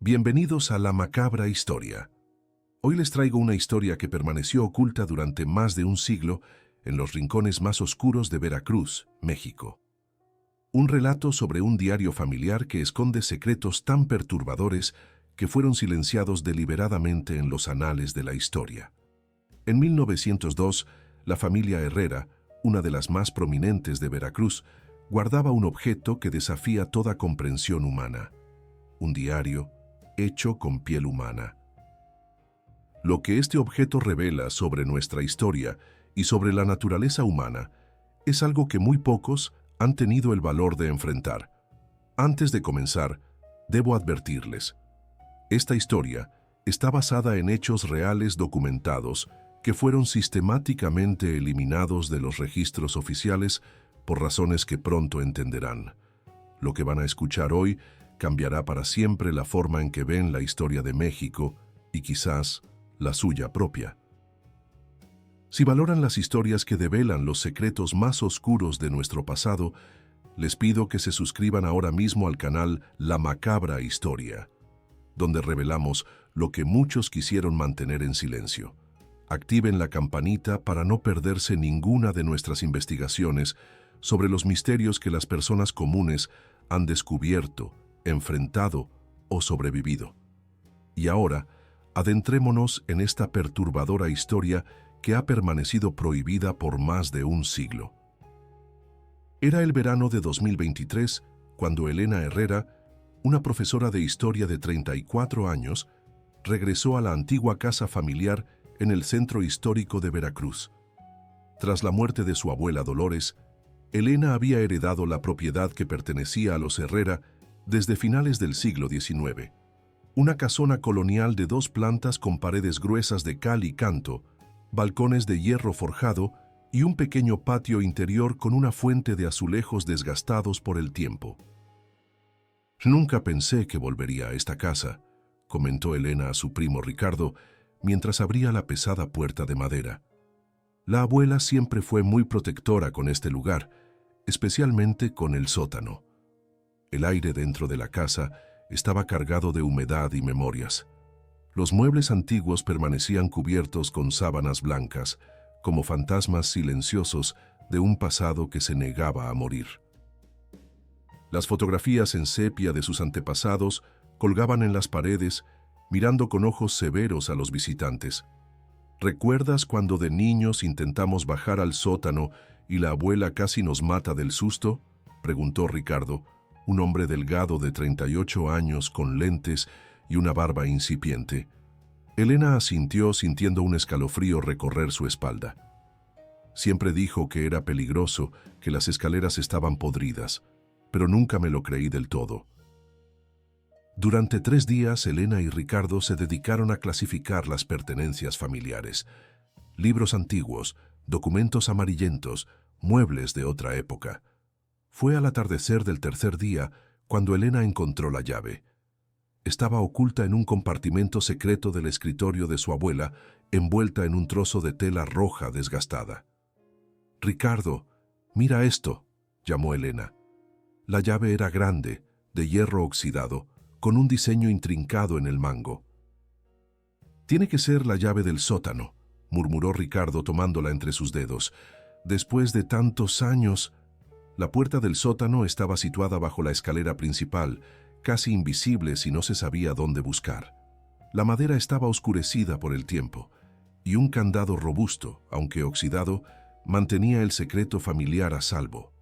Bienvenidos a La Macabra Historia. Hoy les traigo una historia que permaneció oculta durante más de un siglo en los rincones más oscuros de Veracruz, México. Un relato sobre un diario familiar que esconde secretos tan perturbadores que fueron silenciados deliberadamente en los anales de la historia. En 1902, la familia Herrera, una de las más prominentes de Veracruz, guardaba un objeto que desafía toda comprensión humana: un diario hecho con piel humana. Lo que este objeto revela sobre nuestra historia y sobre la naturaleza humana es algo que muy pocos han tenido el valor de enfrentar. Antes de comenzar, debo advertirles: esta historia está basada en hechos reales documentados que fueron sistemáticamente eliminados de los registros oficiales por razones que pronto entenderán. Lo que van a escuchar hoy cambiará para siempre la forma en que ven la historia de México y quizás la suya propia. Si valoran las historias que develan los secretos más oscuros de nuestro pasado, les pido que se suscriban ahora mismo al canal La Macabra Historia, donde revelamos lo que muchos quisieron mantener en silencio. Activen la campanita para no perderse ninguna de nuestras investigaciones sobre los misterios que las personas comunes han descubierto, enfrentado o sobrevivido. Y ahora, adentrémonos en esta perturbadora historia que ha permanecido prohibida por más de un siglo. Era el verano de 2023 cuando Elena Herrera, una profesora de historia de 34 años, regresó a la antigua casa familiar en el centro histórico de Veracruz. Tras la muerte de su abuela Dolores, Elena había heredado la propiedad que pertenecía a los Herrera desde finales del siglo XIX. Una casona colonial de 2 plantas con paredes gruesas de cal y canto, balcones de hierro forjado y un pequeño patio interior con una fuente de azulejos desgastados por el tiempo. «Nunca pensé que volvería a esta casa», comentó Elena a su primo Ricardo mientras abría la pesada puerta de madera. La abuela siempre fue muy protectora con este lugar, especialmente con el sótano. El aire dentro de la casa estaba cargado de humedad y memorias. Los muebles antiguos permanecían cubiertos con sábanas blancas, como fantasmas silenciosos de un pasado que se negaba a morir. Las fotografías en sepia de sus antepasados colgaban en las paredes, mirando con ojos severos a los visitantes. «¿Recuerdas cuando de niños intentamos bajar al sótano y la abuela casi nos mata del susto?», preguntó Ricardo, un hombre delgado de 38 años con lentes y una barba incipiente. Elena asintió sintiendo un escalofrío recorrer su espalda. «Siempre dijo que era peligroso, que las escaleras estaban podridas, pero nunca me lo creí del todo». Durante 3 días, Elena y Ricardo se dedicaron a clasificar las pertenencias familiares: libros antiguos, documentos amarillentos, muebles de otra época. Fue al atardecer del 3er día cuando Elena encontró la llave. Estaba oculta en un compartimento secreto del escritorio de su abuela, envuelta en un trozo de tela roja desgastada. «Ricardo, mira esto», llamó Elena. La llave era grande, de hierro oxidado, con un diseño intrincado en el mango. «Tiene que ser la llave del sótano», murmuró Ricardo tomándola entre sus dedos. «Después de tantos años». La puerta del sótano estaba situada bajo la escalera principal, casi invisible si no se sabía dónde buscar. La madera estaba oscurecida por el tiempo, y un candado robusto, aunque oxidado, mantenía el secreto familiar a salvo.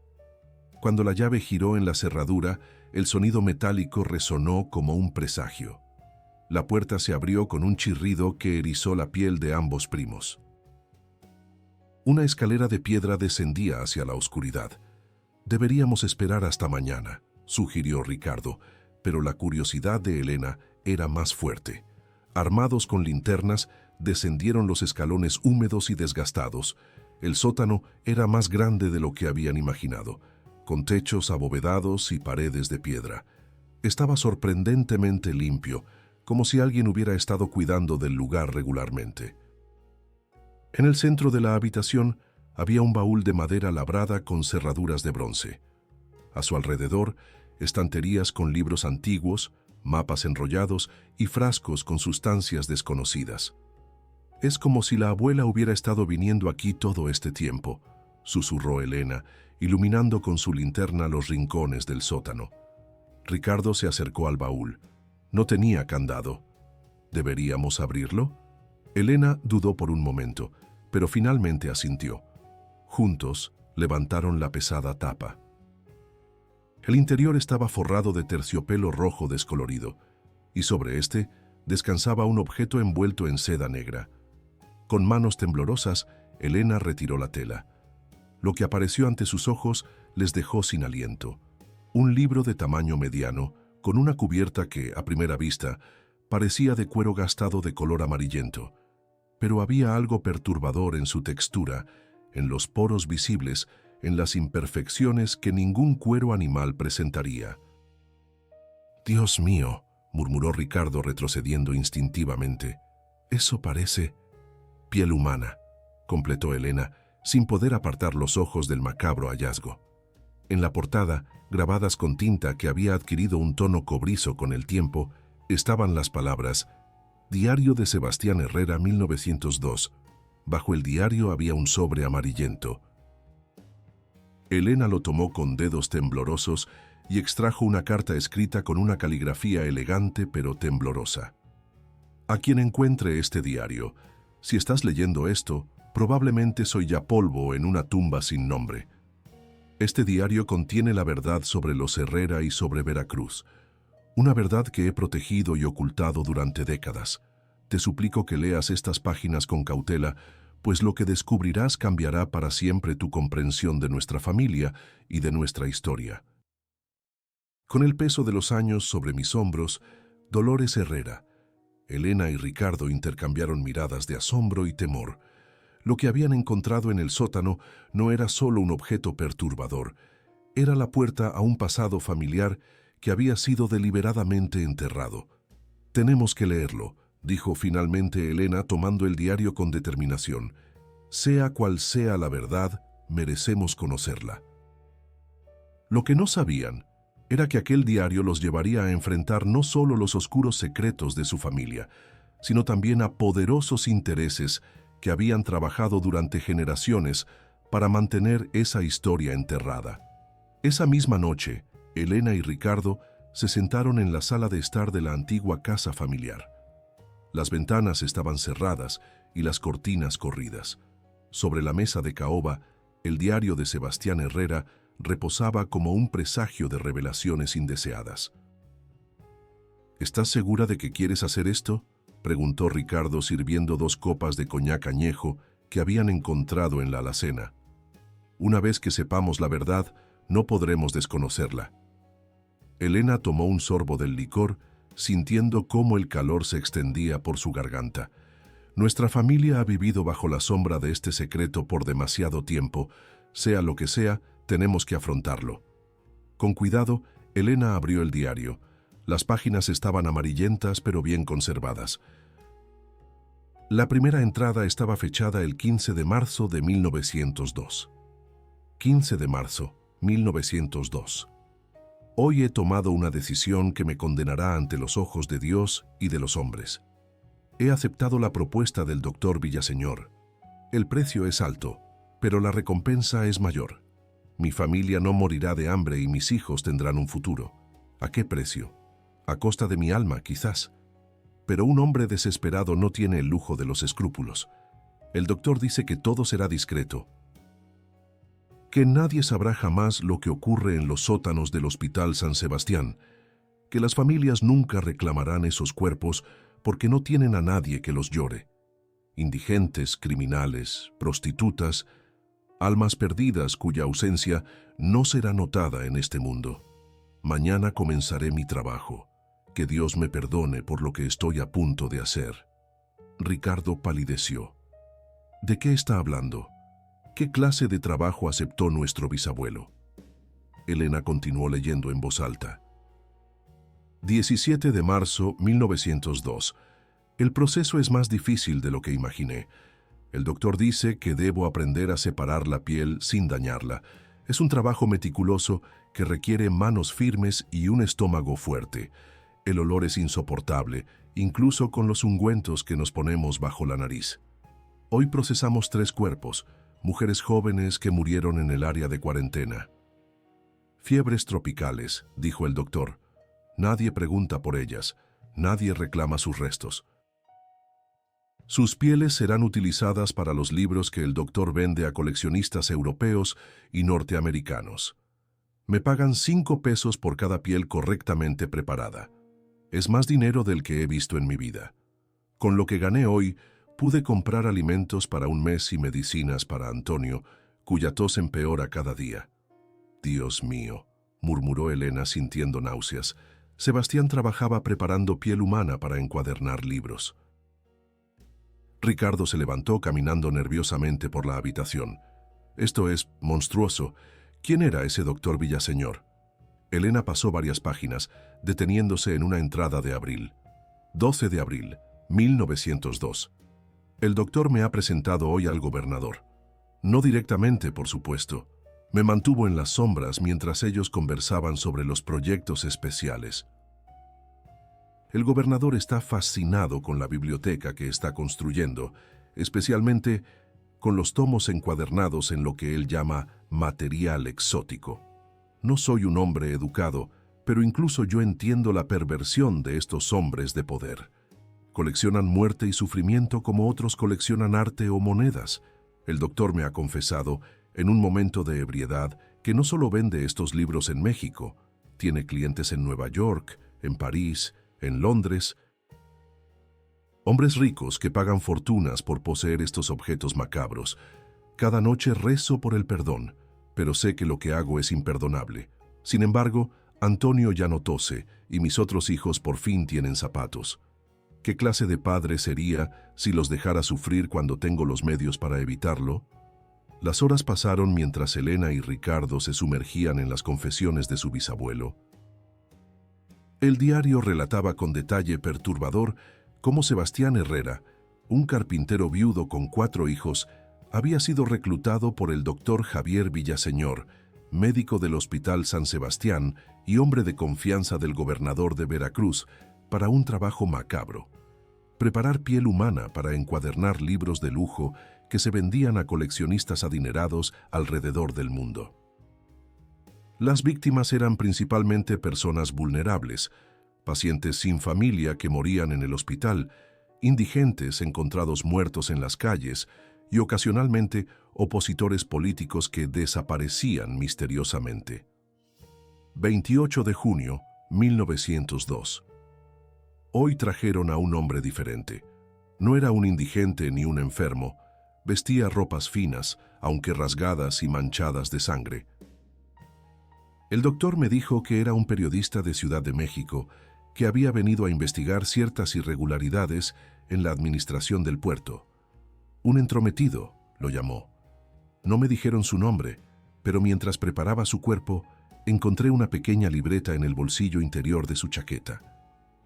Cuando la llave giró en la cerradura, el sonido metálico resonó como un presagio. La puerta se abrió con un chirrido que erizó la piel de ambos primos. Una escalera de piedra descendía hacia la oscuridad. «Deberíamos esperar hasta mañana», sugirió Ricardo, pero la curiosidad de Elena era más fuerte. Armados con linternas, descendieron los escalones húmedos y desgastados. El sótano era más grande de lo que habían imaginado, con techos abovedados y paredes de piedra. Estaba sorprendentemente limpio, como si alguien hubiera estado cuidando del lugar regularmente. En el centro de la habitación había un baúl de madera labrada con cerraduras de bronce. A su alrededor, estanterías con libros antiguos, mapas enrollados y frascos con sustancias desconocidas. «Es como si la abuela hubiera estado viniendo aquí todo este tiempo», susurró Elena, iluminando con su linterna los rincones del sótano. Ricardo se acercó al baúl. No tenía candado. ¿Deberíamos abrirlo? Elena dudó por un momento, pero finalmente asintió. Juntos levantaron la pesada tapa. El interior estaba forrado de terciopelo rojo descolorido, y sobre este descansaba un objeto envuelto en seda negra. Con manos temblorosas, Elena retiró la tela. Lo que apareció ante sus ojos les dejó sin aliento. Un libro de tamaño mediano, con una cubierta que, a primera vista, parecía de cuero gastado de color amarillento. Pero había algo perturbador en su textura, en los poros visibles, en las imperfecciones que ningún cuero animal presentaría. «Dios mío», murmuró Ricardo retrocediendo instintivamente. «Eso parece piel humana», completó Elena, sin poder apartar los ojos del macabro hallazgo. En la portada, grabadas con tinta que había adquirido un tono cobrizo con el tiempo, estaban las palabras «Diario de Sebastián Herrera 1902». Bajo el diario había un sobre amarillento. Elena lo tomó con dedos temblorosos y extrajo una carta escrita con una caligrafía elegante pero temblorosa. «A quien encuentre este diario, si estás leyendo esto, probablemente soy ya polvo en una tumba sin nombre. Este diario contiene la verdad sobre los Herrera y sobre Veracruz, una verdad que he protegido y ocultado durante décadas. Te suplico que leas estas páginas con cautela, pues lo que descubrirás cambiará para siempre tu comprensión de nuestra familia y de nuestra historia». Con el peso de los años sobre mis hombros, Dolores Herrera. Elena y Ricardo intercambiaron miradas de asombro y temor. Lo que habían encontrado en el sótano no era solo un objeto perturbador, era la puerta a un pasado familiar que había sido deliberadamente enterrado. «Tenemos que leerlo», dijo finalmente Elena tomando el diario con determinación. «Sea cual sea la verdad, merecemos conocerla». Lo que no sabían era que aquel diario los llevaría a enfrentar no solo los oscuros secretos de su familia, sino también a poderosos intereses que habían trabajado durante generaciones para mantener esa historia enterrada. Esa misma noche, Elena y Ricardo se sentaron en la sala de estar de la antigua casa familiar. Las ventanas estaban cerradas y las cortinas corridas. Sobre la mesa de caoba, el diario de Sebastián Herrera reposaba como un presagio de revelaciones indeseadas. «¿Estás segura de que quieres hacer esto?», preguntó Ricardo sirviendo 2 copas de coñac añejo que habían encontrado en la alacena. «Una vez que sepamos la verdad, no podremos desconocerla». Elena tomó un sorbo del licor, sintiendo cómo el calor se extendía por su garganta. «Nuestra familia ha vivido bajo la sombra de este secreto por demasiado tiempo. Sea lo que sea, tenemos que afrontarlo». Con cuidado, Elena abrió el diario. Las páginas estaban amarillentas pero bien conservadas. La primera entrada estaba fechada el 15 de marzo de 1902. 15 de marzo, 1902. «Hoy he tomado una decisión que me condenará ante los ojos de Dios y de los hombres. He aceptado la propuesta del doctor Villaseñor. El precio es alto, pero la recompensa es mayor. Mi familia no morirá de hambre y mis hijos tendrán un futuro. ¿A qué precio? A costa de mi alma, quizás. Pero un hombre desesperado no tiene el lujo de los escrúpulos. El doctor dice que todo será discreto, que nadie sabrá jamás lo que ocurre en los sótanos del Hospital San Sebastián, que las familias nunca reclamarán esos cuerpos porque no tienen a nadie que los llore. Indigentes, criminales, prostitutas, almas perdidas cuya ausencia no será notada en este mundo. Mañana comenzaré mi trabajo. Que Dios me perdone por lo que estoy a punto de hacer». Ricardo palideció. «¿De qué está hablando? ¿Qué clase de trabajo aceptó nuestro bisabuelo?». Elena continuó leyendo en voz alta. 17 de marzo 1902. «El proceso es más difícil de lo que imaginé. El doctor dice que debo aprender a separar la piel sin dañarla. Es un trabajo meticuloso que requiere manos firmes y un estómago fuerte. El olor es insoportable, incluso con los ungüentos que nos ponemos bajo la nariz. Hoy procesamos 3 cuerpos, mujeres jóvenes que murieron en el área de cuarentena. Fiebres tropicales, dijo el doctor. Nadie pregunta por ellas, nadie reclama sus restos. Sus pieles serán utilizadas para los libros que el doctor vende a coleccionistas europeos y norteamericanos. Me pagan 5 pesos por cada piel correctamente preparada. Es más dinero del que he visto en mi vida. Con lo que gané hoy, pude comprar alimentos para un mes y medicinas para Antonio, cuya tos empeora cada día. Dios mío, murmuró Elena sintiendo náuseas. Sebastián trabajaba preparando piel humana para encuadernar libros. Ricardo se levantó caminando nerviosamente por la habitación. Esto es monstruoso. ¿Quién era ese doctor Villaseñor? Elena pasó varias páginas, deteniéndose en una entrada de abril. 12 de abril, 1902. El doctor me ha presentado hoy al gobernador. No directamente, por supuesto. Me mantuvo en las sombras mientras ellos conversaban sobre los proyectos especiales. El gobernador está fascinado con la biblioteca que está construyendo, especialmente con los tomos encuadernados en lo que él llama material exótico. No soy un hombre educado, pero incluso yo entiendo la perversión de estos hombres de poder. Coleccionan muerte y sufrimiento como otros coleccionan arte o monedas. El doctor me ha confesado, en un momento de ebriedad, que no solo vende estos libros en México, tiene clientes en Nueva York, en París, en Londres. Hombres ricos que pagan fortunas por poseer estos objetos macabros. Cada noche rezo por el perdón, pero sé que lo que hago es imperdonable. Sin embargo, Antonio ya no tose y mis otros hijos por fin tienen zapatos. ¿Qué clase de padre sería si los dejara sufrir cuando tengo los medios para evitarlo? Las horas pasaron mientras Elena y Ricardo se sumergían en las confesiones de su bisabuelo. El diario relataba con detalle perturbador cómo Sebastián Herrera, un carpintero viudo con 4 hijos, había sido reclutado por el doctor Javier Villaseñor, médico del Hospital San Sebastián y hombre de confianza del gobernador de Veracruz, para un trabajo macabro: preparar piel humana para encuadernar libros de lujo que se vendían a coleccionistas adinerados alrededor del mundo. Las víctimas eran principalmente personas vulnerables, pacientes sin familia que morían en el hospital, indigentes encontrados muertos en las calles y ocasionalmente opositores políticos que desaparecían misteriosamente. 28 de junio, 1902. Hoy trajeron a un hombre diferente. No era un indigente ni un enfermo. Vestía ropas finas, aunque rasgadas y manchadas de sangre. El doctor me dijo que era un periodista de Ciudad de México que había venido a investigar ciertas irregularidades en la administración del puerto. Un entrometido, lo llamó. No me dijeron su nombre, pero mientras preparaba su cuerpo, encontré una pequeña libreta en el bolsillo interior de su chaqueta.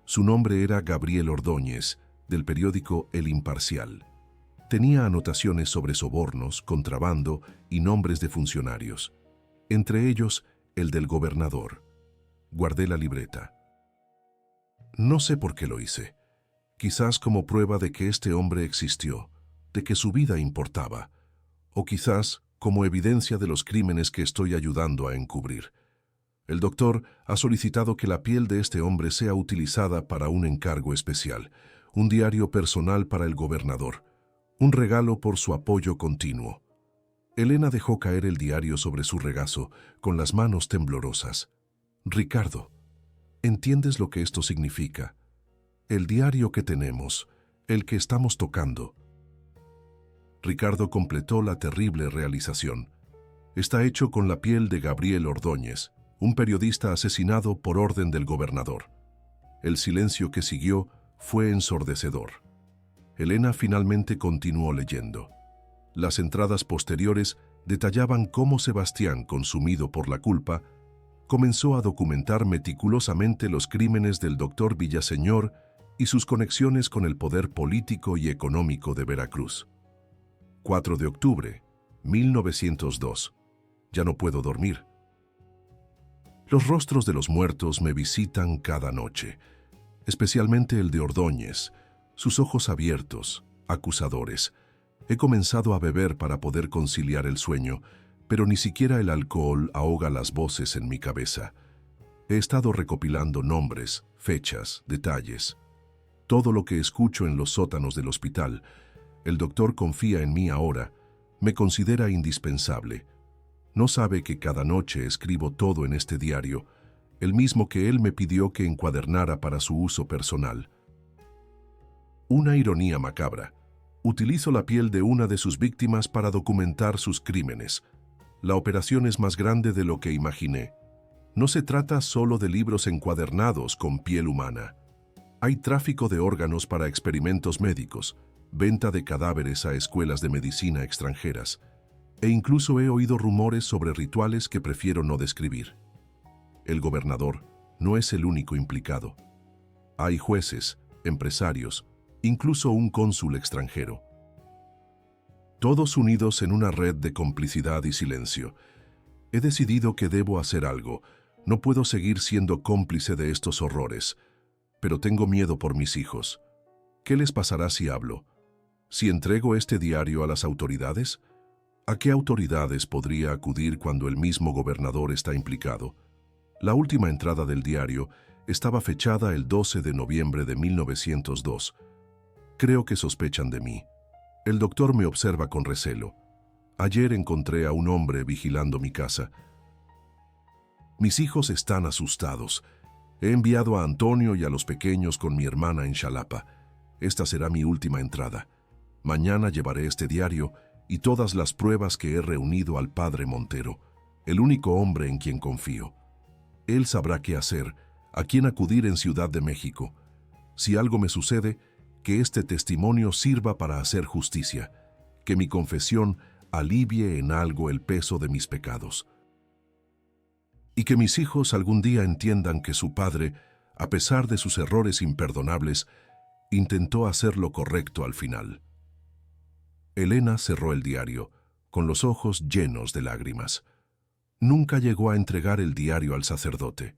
Su nombre era Gabriel Ordóñez, del periódico El Imparcial. Tenía anotaciones sobre sobornos, contrabando y nombres de funcionarios. Entre ellos, el del gobernador. Guardé la libreta. No sé por qué lo hice. Quizás como prueba de que este hombre existió, de que su vida importaba, o quizás como evidencia de los crímenes que estoy ayudando a encubrir. El doctor ha solicitado que la piel de este hombre sea utilizada para un encargo especial, un diario personal para el gobernador, un regalo por su apoyo continuo. Elena dejó caer el diario sobre su regazo, con las manos temblorosas. Ricardo, ¿entiendes lo que esto significa? El diario que tenemos, el que estamos tocando. Ricardo completó la terrible realización. Está hecho con la piel de Gabriel Ordóñez, un periodista asesinado por orden del gobernador. El silencio que siguió fue ensordecedor. Elena finalmente continuó leyendo. Las entradas posteriores detallaban cómo Sebastián, consumido por la culpa, comenzó a documentar meticulosamente los crímenes del doctor Villaseñor y sus conexiones con el poder político y económico de Veracruz. 4 de octubre, 1902. Ya no puedo dormir. Los rostros de los muertos me visitan cada noche. especialmente el de Ordóñez, sus ojos abiertos, acusadores. He comenzado a beber para poder conciliar el sueño, pero ni siquiera el alcohol ahoga las voces en mi cabeza. He estado recopilando nombres, fechas, detalles. Todo lo que escucho en los sótanos del hospital. El doctor confía en mí ahora, me considera indispensable. No sabe que cada noche escribo todo en este diario, el mismo que él me pidió que encuadernara para su uso personal. Una ironía macabra. Utilizo la piel de una de sus víctimas para documentar sus crímenes. La operación es más grande de lo que imaginé. No se trata solo de libros encuadernados con piel humana. Hay tráfico de órganos para experimentos médicos, venta de cadáveres a escuelas de medicina extranjeras, e incluso he oído rumores sobre rituales que prefiero no describir. El gobernador no es el único implicado. Hay jueces, empresarios, incluso un cónsul extranjero. Todos unidos en una red de complicidad y silencio. He decidido que debo hacer algo. No puedo seguir siendo cómplice de estos horrores, pero tengo miedo por mis hijos. ¿Qué les pasará si hablo? ¿Si entrego este diario a las autoridades? ¿A qué autoridades podría acudir cuando el mismo gobernador está implicado? La última entrada del diario estaba fechada el 12 de noviembre de 1902. Creo que sospechan de mí. El doctor me observa con recelo. Ayer encontré a un hombre vigilando mi casa. Mis hijos están asustados. He enviado a Antonio y a los pequeños con mi hermana en Xalapa. Esta será mi última entrada. Mañana llevaré este diario y todas las pruebas que he reunido al padre Montero, el único hombre en quien confío. Él sabrá qué hacer, a quién acudir en Ciudad de México. Si algo me sucede, que este testimonio sirva para hacer justicia, que mi confesión alivie en algo el peso de mis pecados. Y que mis hijos algún día entiendan que su padre, a pesar de sus errores imperdonables, intentó hacer lo correcto al final. Elena cerró el diario, con los ojos llenos de lágrimas. Nunca llegó a entregar el diario al sacerdote.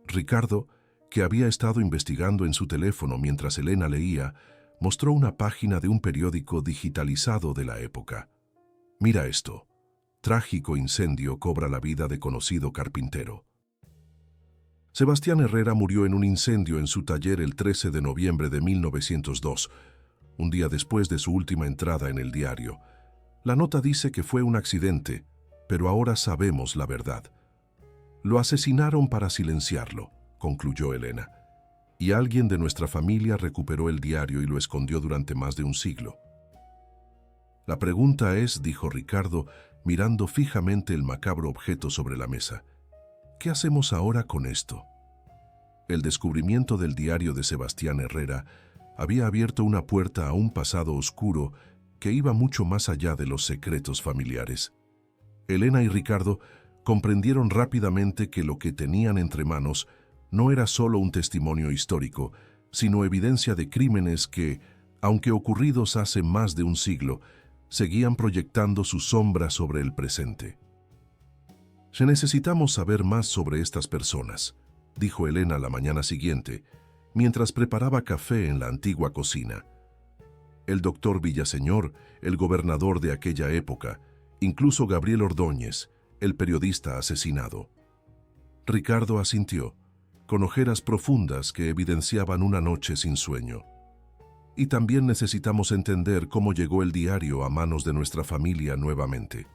Ricardo, que había estado investigando en su teléfono mientras Elena leía, mostró una página de un periódico digitalizado de la época. Mira esto. Trágico incendio cobra la vida de conocido carpintero. Sebastián Herrera murió en un incendio en su taller el 13 de noviembre de 1902, un día después de su última entrada en el diario. La nota dice que fue un accidente, pero ahora sabemos la verdad. Lo asesinaron para silenciarlo, concluyó Elena, y alguien de nuestra familia recuperó el diario y lo escondió durante más de un siglo. La pregunta es, dijo Ricardo, mirando fijamente el macabro objeto sobre la mesa, ¿qué hacemos ahora con esto? El descubrimiento del diario de Sebastián Herrera había abierto una puerta a un pasado oscuro que iba mucho más allá de los secretos familiares. Elena y Ricardo comprendieron rápidamente que lo que tenían entre manos no era solo un testimonio histórico, sino evidencia de crímenes que, aunque ocurridos hace más de un siglo, seguían proyectando su sombra sobre el presente. Necesitamos saber más sobre estas personas, dijo Elena la mañana siguiente, mientras preparaba café en la antigua cocina. El doctor Villaseñor, el gobernador de aquella época, incluso Gabriel Ordóñez, el periodista asesinado. Ricardo asintió, con ojeras profundas que evidenciaban una noche sin sueño. Y también necesitamos entender cómo llegó el diario a manos de nuestra familia nuevamente.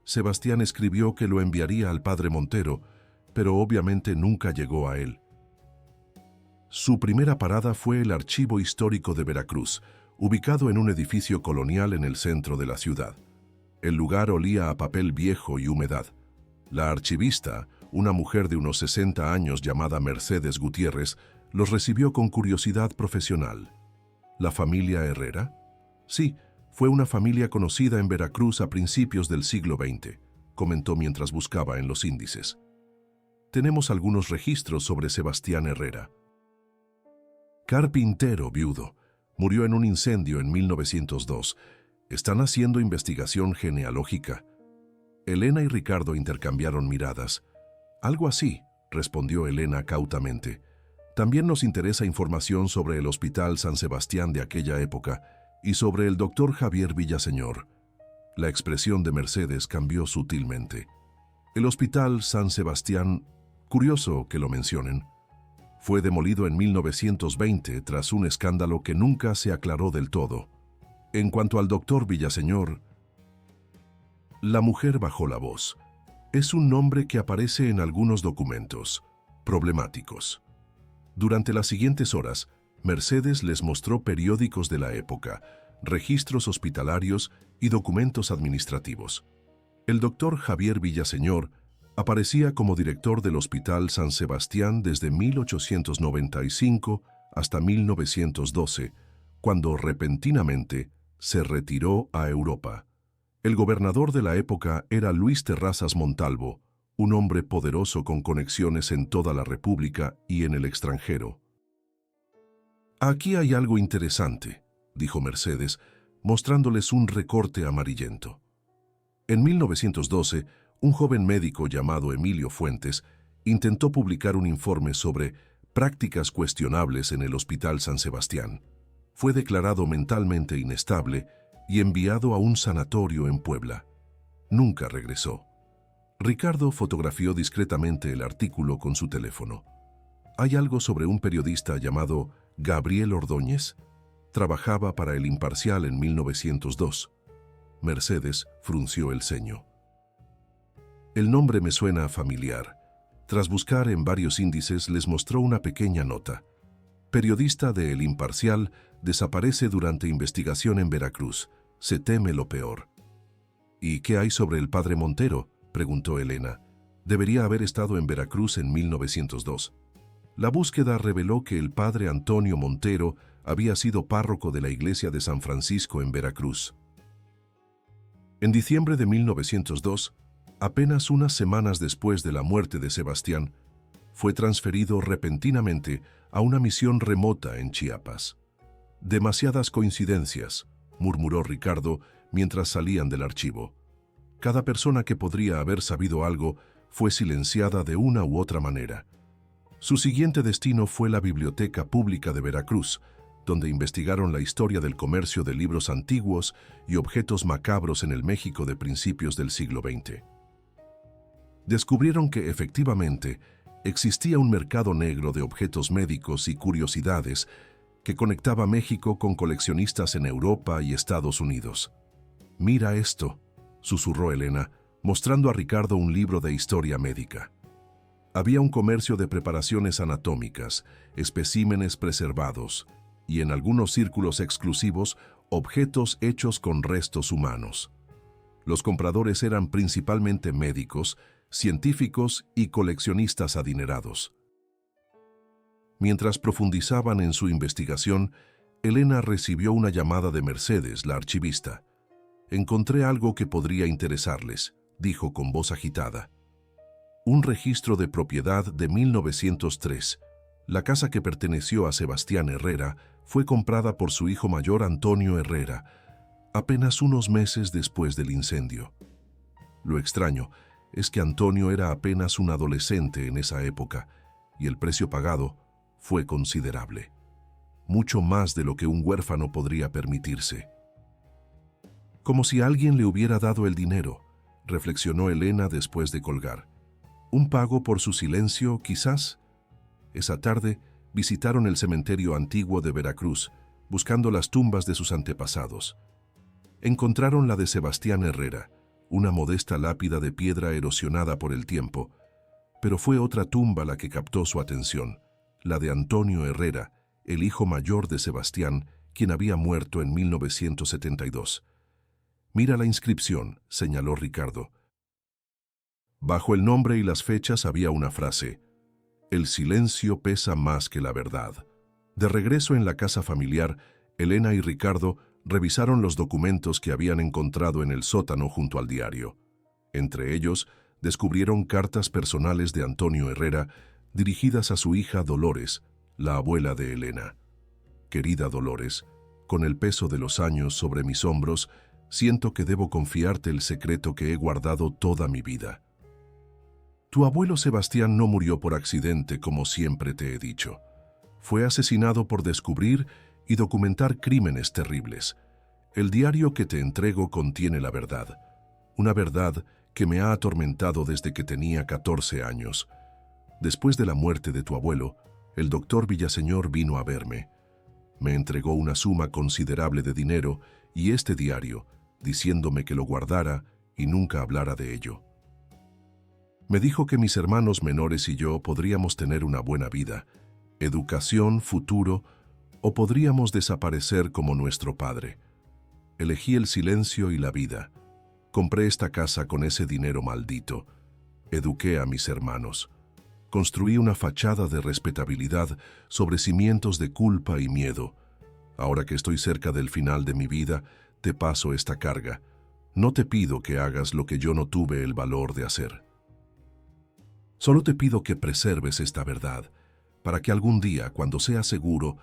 Sebastián escribió que lo enviaría al padre Montero, pero obviamente nunca llegó a él. Su primera parada fue el Archivo Histórico de Veracruz, ubicado en un edificio colonial en el centro de la ciudad. El lugar olía a papel viejo y humedad. La archivista, una mujer de unos 60 años llamada Mercedes Gutiérrez, los recibió con curiosidad profesional. ¿La familia Herrera? Sí, fue una familia conocida en Veracruz a principios del siglo XX, comentó mientras buscaba en los índices. Tenemos algunos registros sobre Sebastián Herrera. Carpintero viudo. Murió en un incendio en 1902. Están haciendo investigación genealógica. Elena y Ricardo intercambiaron miradas. Algo así, respondió Elena cautamente. También nos interesa información sobre el Hospital San Sebastián de aquella época y sobre el doctor Javier Villaseñor. La expresión de Mercedes cambió sutilmente. El Hospital San Sebastián, curioso que lo mencionen, fue demolido en 1920 tras un escándalo que nunca se aclaró del todo. En cuanto al doctor Villaseñor, la mujer bajó la voz. Es un nombre que aparece en algunos documentos problemáticos. Durante las siguientes horas, Mercedes les mostró periódicos de la época, registros hospitalarios y documentos administrativos. El doctor Javier Villaseñor aparecía como director del Hospital San Sebastián desde 1895 hasta 1912, cuando repentinamente se retiró a Europa. El gobernador de la época era Luis Terrazas Montalvo, un hombre poderoso con conexiones en toda la República y en el extranjero. Aquí hay algo interesante, dijo Mercedes, mostrándoles un recorte amarillento. En 1912, un joven médico llamado Emilio Fuentes intentó publicar un informe sobre prácticas cuestionables en el Hospital San Sebastián. Fue declarado mentalmente inestable y enviado a un sanatorio en Puebla. Nunca regresó. Ricardo fotografió discretamente el artículo con su teléfono. ¿Hay algo sobre un periodista llamado Gabriel Ordóñez? Trabajaba para El Imparcial en 1902. Mercedes frunció el ceño. El nombre me suena familiar. Tras buscar en varios índices, les mostró una pequeña nota. Periodista de El Imparcial desaparece durante investigación en Veracruz. Se teme lo peor. ¿Y qué hay sobre el padre Montero?, preguntó Elena. Debería haber estado en Veracruz en 1902. La búsqueda reveló que el padre Antonio Montero había sido párroco de la iglesia de San Francisco en Veracruz. En diciembre de 1902, apenas unas semanas después de la muerte de Sebastián, fue transferido repentinamente a una misión remota en Chiapas. Demasiadas coincidencias, murmuró Ricardo mientras salían del archivo. Cada persona que podría haber sabido algo fue silenciada de una u otra manera. Su siguiente destino fue la Biblioteca Pública de Veracruz, donde investigaron la historia del comercio de libros antiguos y objetos macabros en el México de principios del siglo XX. Descubrieron que, efectivamente, existía un mercado negro de objetos médicos y curiosidades que conectaba México con coleccionistas en Europa y Estados Unidos. «Mira esto», susurró Elena, mostrando a Ricardo un libro de historia médica. Había un comercio de preparaciones anatómicas, especímenes preservados y, en algunos círculos exclusivos, objetos hechos con restos humanos. Los compradores eran principalmente médicos, científicos y coleccionistas adinerados. Mientras profundizaban en su investigación, Elena recibió una llamada de Mercedes, la archivista. «Encontré algo que podría interesarles», dijo con voz agitada. Un registro de propiedad de 1903. La casa que perteneció a Sebastián Herrera fue comprada por su hijo mayor Antonio Herrera, apenas unos meses después del incendio. Lo extraño es que Antonio era apenas un adolescente en esa época y el precio pagado fue considerable. Mucho más de lo que un huérfano podría permitirse. Como si alguien le hubiera dado el dinero, reflexionó Elena después de colgar. ¿Un pago por su silencio, quizás? Esa tarde visitaron el cementerio antiguo de Veracruz, buscando las tumbas de sus antepasados. Encontraron la de Sebastián Herrera, una modesta lápida de piedra erosionada por el tiempo, pero fue otra tumba la que captó su atención, la de Antonio Herrera, el hijo mayor de Sebastián, quien había muerto en 1972. «Mira la inscripción», señaló Ricardo. Bajo el nombre y las fechas había una frase: «El silencio pesa más que la verdad». De regreso en la casa familiar, Elena y Ricardo revisaron los documentos que habían encontrado en el sótano junto al diario. Entre ellos, descubrieron cartas personales de Antonio Herrera dirigidas a su hija Dolores, la abuela de Elena. «Querida Dolores, con el peso de los años sobre mis hombros, siento que debo confiarte el secreto que he guardado toda mi vida. Tu abuelo Sebastián no murió por accidente, como siempre te he dicho. Fue asesinado por descubrir y documentar crímenes terribles. El diario que te entrego contiene la verdad. Una verdad que me ha atormentado desde que tenía 14 años. Después de la muerte de tu abuelo, el doctor Villaseñor vino a verme. Me entregó una suma considerable de dinero y este diario, diciéndome que lo guardara y nunca hablara de ello. Me dijo que mis hermanos menores y yo podríamos tener una buena vida, educación, futuro, o podríamos desaparecer como nuestro padre. Elegí el silencio y la vida. Compré esta casa con ese dinero maldito. Eduqué a mis hermanos. Construí una fachada de respetabilidad sobre cimientos de culpa y miedo. Ahora que estoy cerca del final de mi vida, te paso esta carga. No te pido que hagas lo que yo no tuve el valor de hacer. Solo te pido que preserves esta verdad, para que algún día, cuando sea seguro,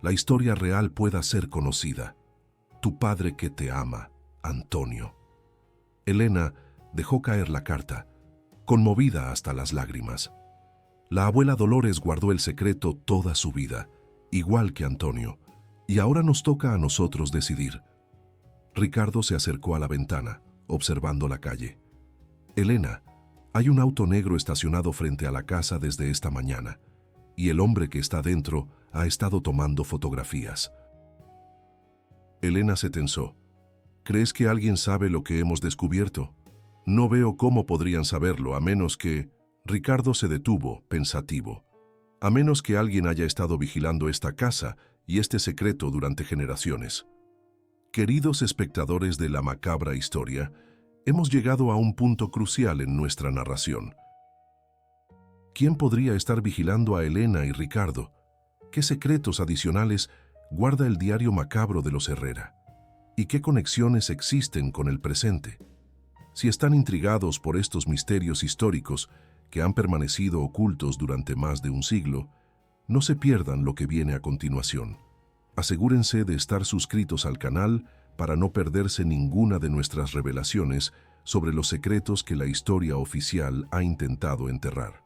la historia real pueda ser conocida. Tu padre que te ama, Antonio. Elena dejó caer la carta, conmovida hasta las lágrimas. La abuela Dolores guardó el secreto toda su vida, igual que Antonio, y ahora nos toca a nosotros decidir. Ricardo se acercó a la ventana, observando la calle. Elena, hay un auto negro estacionado frente a la casa desde esta mañana, y el hombre que está dentro ha estado tomando fotografías. Elena se tensó. ¿Crees que alguien sabe lo que hemos descubierto? No veo cómo podrían saberlo, a menos que... Ricardo se detuvo, pensativo. A menos que alguien haya estado vigilando esta casa y este secreto durante generaciones. Queridos espectadores de la macabra historia, hemos llegado a un punto crucial en nuestra narración. ¿Quién podría estar vigilando a Elena y Ricardo? ¿Qué secretos adicionales guarda el diario macabro de los Herrera? ¿Y qué conexiones existen con el presente? Si están intrigados por estos misterios históricos que han permanecido ocultos durante más de un siglo, no se pierdan lo que viene a continuación. Asegúrense de estar suscritos al canal para no perderse ninguna de nuestras revelaciones sobre los secretos que la historia oficial ha intentado enterrar.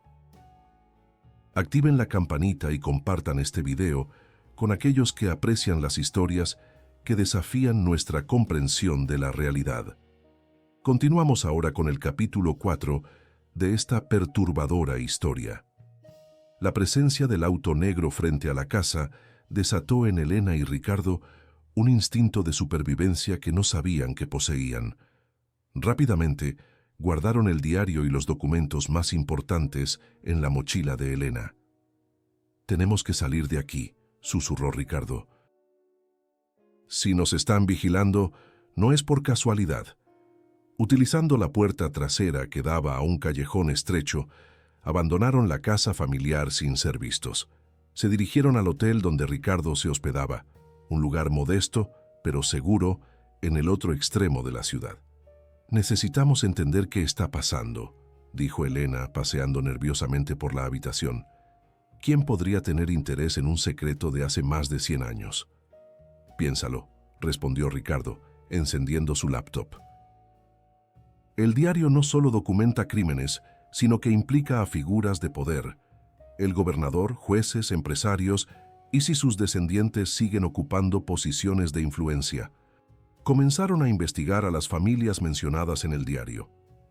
Activen la campanita y compartan este video con aquellos que aprecian las historias que desafían nuestra comprensión de la realidad. Continuamos ahora con el capítulo 4 de esta perturbadora historia. La presencia del auto negro frente a la casa desató en Elena y Ricardo un instinto de supervivencia que no sabían que poseían. Rápidamente, guardaron el diario y los documentos más importantes en la mochila de Elena. «Tenemos que salir de aquí», susurró Ricardo. «Si nos están vigilando, no es por casualidad». Utilizando la puerta trasera que daba a un callejón estrecho, abandonaron la casa familiar sin ser vistos. Se dirigieron al hotel donde Ricardo se hospedaba, un lugar modesto, pero seguro, en el otro extremo de la ciudad. «Necesitamos entender qué está pasando», dijo Elena, paseando nerviosamente por la habitación. «¿Quién podría tener interés en un secreto de hace más de 100 años?» «Piénsalo», respondió Ricardo, encendiendo su laptop. El diario no solo documenta crímenes, sino que implica a figuras de poder, el gobernador, jueces, empresarios, y si sus descendientes siguen ocupando posiciones de influencia. Comenzaron a investigar a las familias mencionadas en el diario.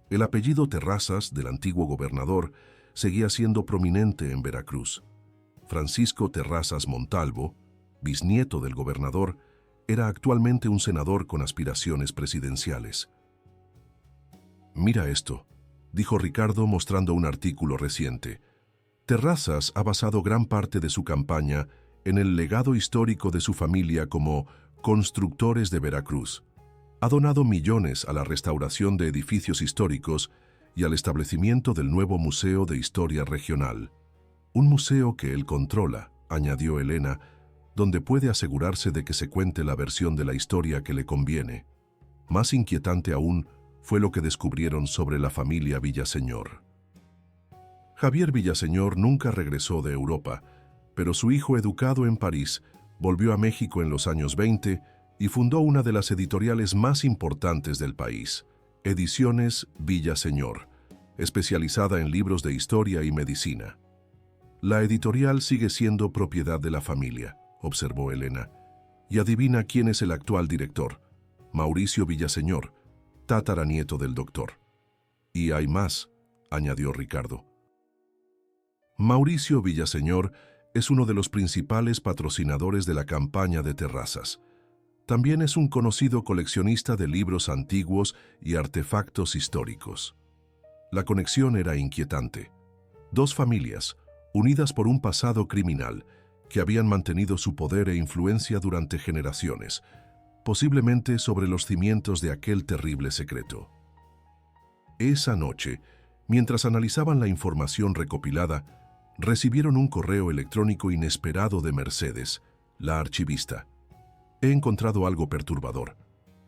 El apellido Terrazas, del antiguo gobernador, seguía siendo prominente en Veracruz. Francisco Terrazas Montalvo, bisnieto del gobernador, era actualmente un senador con aspiraciones presidenciales. «Mira esto», dijo Ricardo mostrando un artículo reciente. Terrazas ha basado gran parte de su campaña en el legado histórico de su familia como constructores de Veracruz. Ha donado millones a la restauración de edificios históricos y al establecimiento del nuevo Museo de Historia Regional. Un museo que él controla, añadió Elena, donde puede asegurarse de que se cuente la versión de la historia que le conviene. Más inquietante aún fue lo que descubrieron sobre la familia Villaseñor. Javier Villaseñor nunca regresó de Europa, pero su hijo, educado en París, volvió a México en los años 20 y fundó una de las editoriales más importantes del país, Ediciones Villaseñor, especializada en libros de historia y medicina. La editorial sigue siendo propiedad de la familia, observó Elena. Y adivina quién es el actual director. Mauricio Villaseñor, tataranieto del doctor. Y hay más, añadió Ricardo. Mauricio Villaseñor es uno de los principales patrocinadores de la campaña de Terrazas. También es un conocido coleccionista de libros antiguos y artefactos históricos. La conexión era inquietante. Dos familias, unidas por un pasado criminal, que habían mantenido su poder e influencia durante generaciones, posiblemente sobre los cimientos de aquel terrible secreto. Esa noche, mientras analizaban la información recopilada, recibieron un correo electrónico inesperado de Mercedes, la archivista. He encontrado algo perturbador.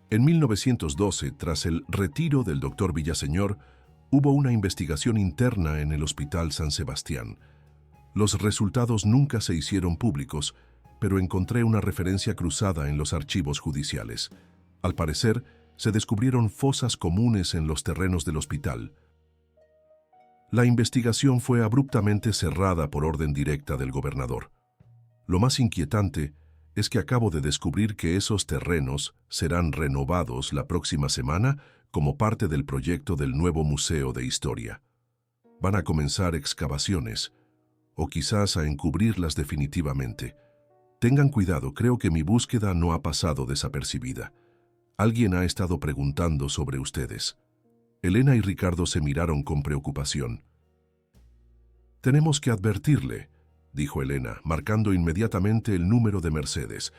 En 1912, tras el retiro del doctor Villaseñor, hubo una investigación interna en el Hospital San Sebastián. Los resultados nunca se hicieron públicos, pero encontré una referencia cruzada en los archivos judiciales. Al parecer, se descubrieron fosas comunes en los terrenos del hospital. La investigación fue abruptamente cerrada por orden directa del gobernador. Lo más inquietante es que acabo de descubrir que esos terrenos serán renovados la próxima semana como parte del proyecto del nuevo Museo de Historia. Van a comenzar excavaciones, o quizás a encubrirlas definitivamente. Tengan cuidado, creo que mi búsqueda no ha pasado desapercibida. Alguien ha estado preguntando sobre ustedes. Elena y Ricardo se miraron con preocupación. Tenemos que advertirle, dijo Elena, marcando inmediatamente el número de Mercedes.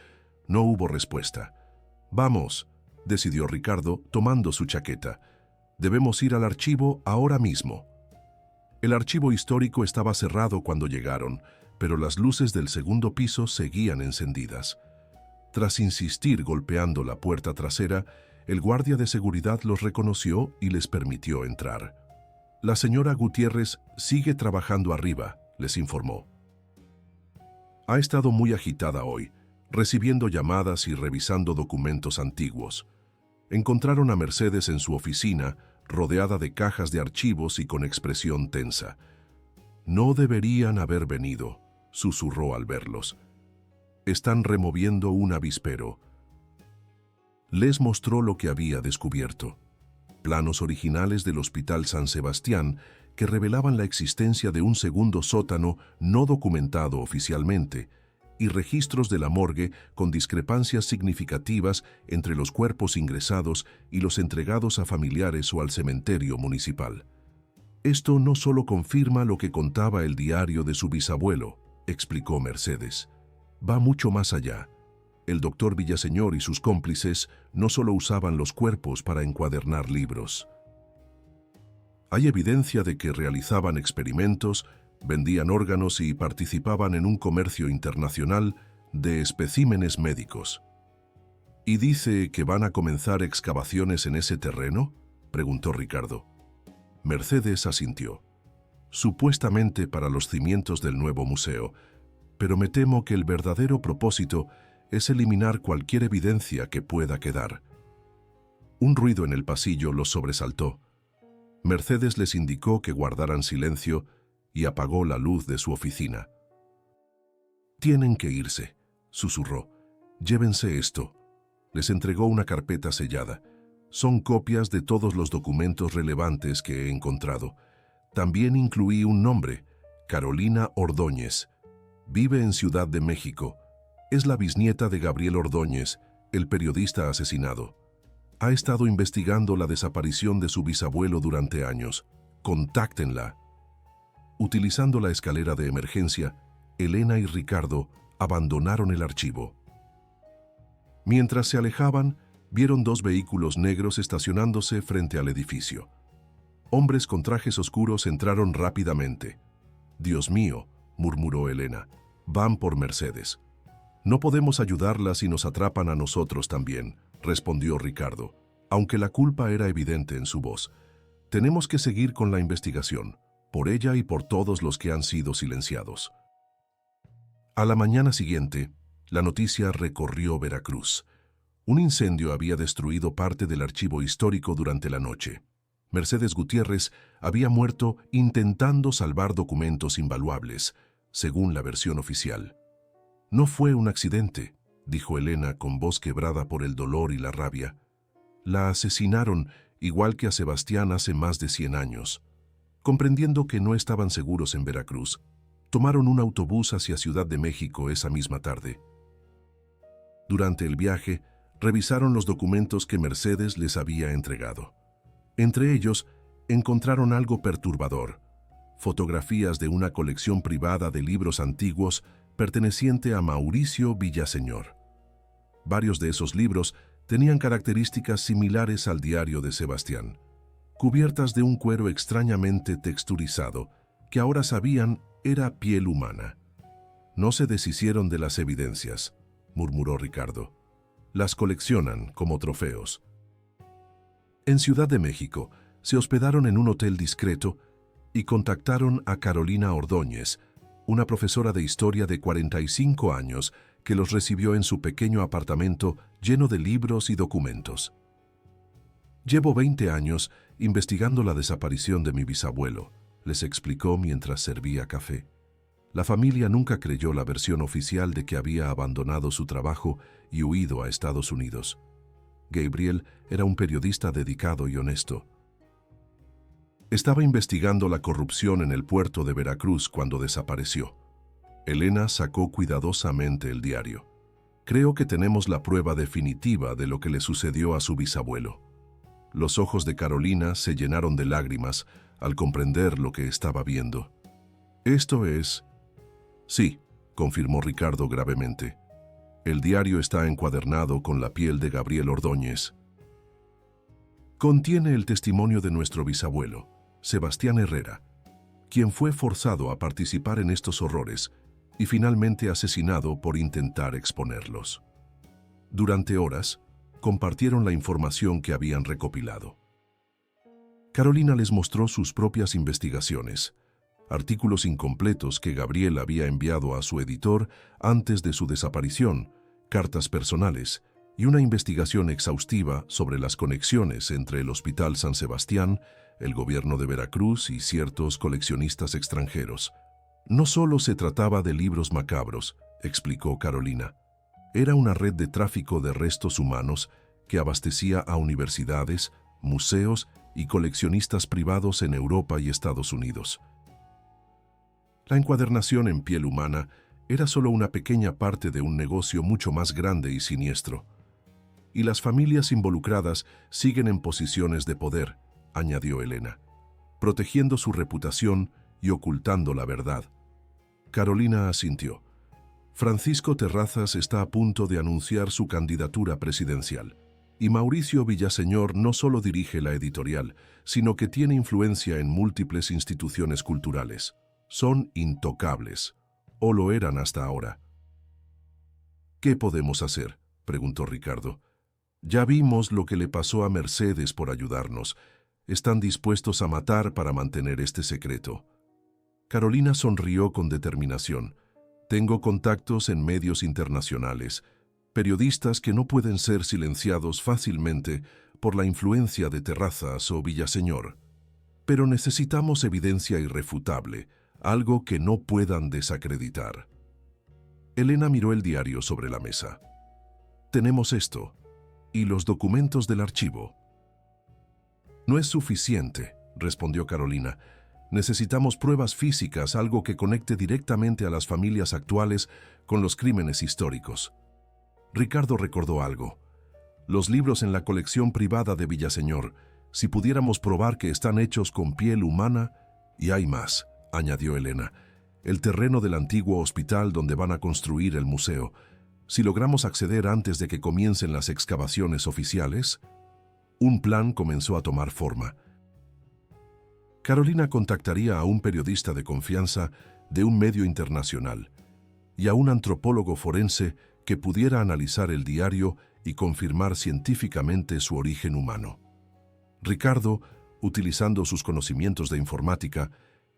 No hubo respuesta. Vamos, decidió Ricardo, tomando su chaqueta. Debemos ir al archivo ahora mismo. El archivo histórico estaba cerrado cuando llegaron, pero las luces del segundo piso seguían encendidas. Tras insistir golpeando la puerta trasera, el guardia de seguridad los reconoció y les permitió entrar. La señora Gutiérrez sigue trabajando arriba, les informó. Ha estado muy agitada hoy, recibiendo llamadas y revisando documentos antiguos. Encontraron a Mercedes en su oficina, rodeada de cajas de archivos y con expresión tensa. No deberían haber venido, susurró al verlos. Están removiendo un avispero. Les mostró lo que había descubierto. Planos originales del Hospital San Sebastián que revelaban la existencia de un segundo sótano no documentado oficialmente y registros de la morgue con discrepancias significativas entre los cuerpos ingresados y los entregados a familiares o al cementerio municipal. Esto no solo confirma lo que contaba el diario de su bisabuelo, explicó Mercedes. Va mucho más allá. El doctor Villaseñor y sus cómplices no solo usaban los cuerpos para encuadernar libros. Hay evidencia de que realizaban experimentos, vendían órganos y participaban en un comercio internacional de especímenes médicos. ¿Y dice que van a comenzar excavaciones en ese terreno?, preguntó Ricardo. Mercedes asintió. Supuestamente para los cimientos del nuevo museo, pero me temo que el verdadero propósito es eliminar cualquier evidencia que pueda quedar. Un ruido en el pasillo los sobresaltó. Mercedes les indicó que guardaran silencio y apagó la luz de su oficina. «Tienen que irse», susurró. «Llévense esto». Les entregó una carpeta sellada. Son copias de todos los documentos relevantes que he encontrado. También incluí un nombre, Carolina Ordóñez. Vive en Ciudad de México. Es la bisnieta de Gabriel Ordóñez, el periodista asesinado. Ha estado investigando la desaparición de su bisabuelo durante años. Contáctenla. Utilizando la escalera de emergencia, Elena y Ricardo abandonaron el archivo. Mientras se alejaban, vieron dos vehículos negros estacionándose frente al edificio. Hombres con trajes oscuros entraron rápidamente. «Dios mío», murmuró Elena, «van por Mercedes». «No podemos ayudarla si nos atrapan a nosotros también», respondió Ricardo, aunque la culpa era evidente en su voz. «Tenemos que seguir con la investigación, por ella y por todos los que han sido silenciados». A la mañana siguiente, la noticia recorrió Veracruz. Un incendio había destruido parte del archivo histórico durante la noche. Mercedes Gutiérrez había muerto intentando salvar documentos invaluables. según la versión oficial. No fue un accidente, dijo Elena con voz quebrada por el dolor y la rabia. La asesinaron igual que a Sebastián hace más de 100 años. Comprendiendo que no estaban seguros en Veracruz, tomaron un autobús hacia Ciudad de México esa misma tarde. Durante el viaje, revisaron los documentos que Mercedes les había entregado. Entre ellos, encontraron algo perturbador: fotografías de una colección privada de libros antiguos perteneciente a Mauricio Villaseñor. Varios de esos libros tenían características similares al diario de Sebastián, cubiertas de un cuero extrañamente texturizado que ahora sabían era piel humana. No se deshicieron de las evidencias, murmuró Ricardo. Las coleccionan como trofeos. En Ciudad de México, se hospedaron en un hotel discreto y contactaron a Carolina Ordóñez, una profesora de historia de 45 años que los recibió en su pequeño apartamento lleno de libros y documentos. «Llevo 20 años investigando la desaparición de mi bisabuelo», les explicó mientras servía café. La familia nunca creyó la versión oficial de que había abandonado su trabajo y huido a Estados Unidos. Gabriel era un periodista dedicado y honesto. Estaba investigando la corrupción en el puerto de Veracruz cuando desapareció. Elena sacó cuidadosamente el diario. «Creo que tenemos la prueba definitiva de lo que le sucedió a su bisabuelo». Los ojos de Carolina se llenaron de lágrimas al comprender lo que estaba viendo. «Esto es...» «Sí», confirmó Ricardo gravemente. «El diario está encuadernado con la piel de Gabriel Ordóñez. Contiene el testimonio de nuestro bisabuelo, Sebastián Herrera, quien fue forzado a participar en estos horrores y finalmente asesinado por intentar exponerlos». Durante horas, compartieron la información que habían recopilado. Carolina les mostró sus propias investigaciones, artículos incompletos que Gabriel había enviado a su editor antes de su desaparición, cartas personales y una investigación exhaustiva sobre las conexiones entre el Hospital San Sebastián, el gobierno de Veracruz y ciertos coleccionistas extranjeros. «No solo se trataba de libros macabros», explicó Carolina. «Era una red de tráfico de restos humanos que abastecía a universidades, museos y coleccionistas privados en Europa y Estados Unidos». La encuadernación en piel humana era solo una pequeña parte de un negocio mucho más grande y siniestro. «Y las familias involucradas siguen en posiciones de poder», añadió Elena, «protegiendo su reputación y ocultando la verdad». Carolina asintió. «Francisco Terrazas está a punto de anunciar su candidatura presidencial, y Mauricio Villaseñor no solo dirige la editorial, sino que tiene influencia en múltiples instituciones culturales. Son intocables, o lo eran hasta ahora». «¿Qué podemos hacer?», preguntó Ricardo. «Ya vimos lo que le pasó a Mercedes por ayudarnos. Están dispuestos a matar para mantener este secreto». Carolina sonrió con determinación. «Tengo contactos en medios internacionales, periodistas que no pueden ser silenciados fácilmente por la influencia de Terrazas o Villaseñor. Pero necesitamos evidencia irrefutable, algo que no puedan desacreditar». Elena miró el diario sobre la mesa. «Tenemos esto, y los documentos del archivo». «No es suficiente», respondió Carolina. «Necesitamos pruebas físicas, algo que conecte directamente a las familias actuales con los crímenes históricos». Ricardo recordó algo. «Los libros en la colección privada de Villaseñor, si pudiéramos probar que están hechos con piel humana...» «Y hay más», añadió Elena. «El terreno del antiguo hospital donde van a construir el museo. Si logramos acceder antes de que comiencen las excavaciones oficiales...» Un plan comenzó a tomar forma. Carolina contactaría a un periodista de confianza de un medio internacional y a un antropólogo forense que pudiera analizar el diario y confirmar científicamente su origen humano. Ricardo, utilizando sus conocimientos de informática,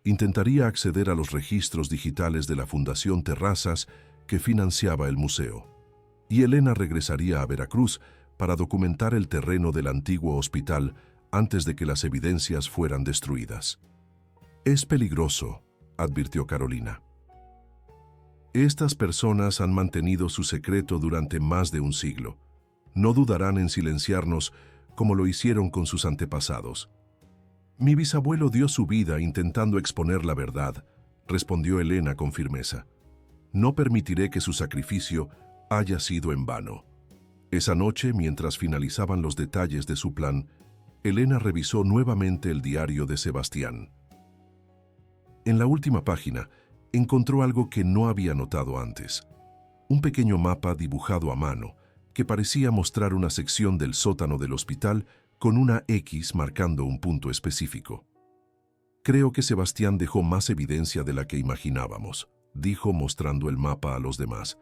intentaría acceder a los registros digitales de la Fundación Terrazas que financiaba el museo. Y Elena regresaría a Veracruz para documentar el terreno del antiguo hospital antes de que las evidencias fueran destruidas. «Es peligroso», advirtió Carolina. Estas personas han mantenido su secreto durante más de un siglo. No dudarán en silenciarnos como lo hicieron con sus antepasados. Mi bisabuelo dio su vida intentando exponer la verdad, respondió Elena con firmeza. No permitiré que su sacrificio haya sido en vano. Esa noche, mientras finalizaban los detalles de su plan, Elena revisó nuevamente el diario de Sebastián. En la última página, encontró algo que no había notado antes. Un pequeño mapa dibujado a mano, que parecía mostrar una sección del sótano del hospital con una X marcando un punto específico. Creo que Sebastián dejó más evidencia de la que imaginábamos, dijo mostrando el mapa a los demás.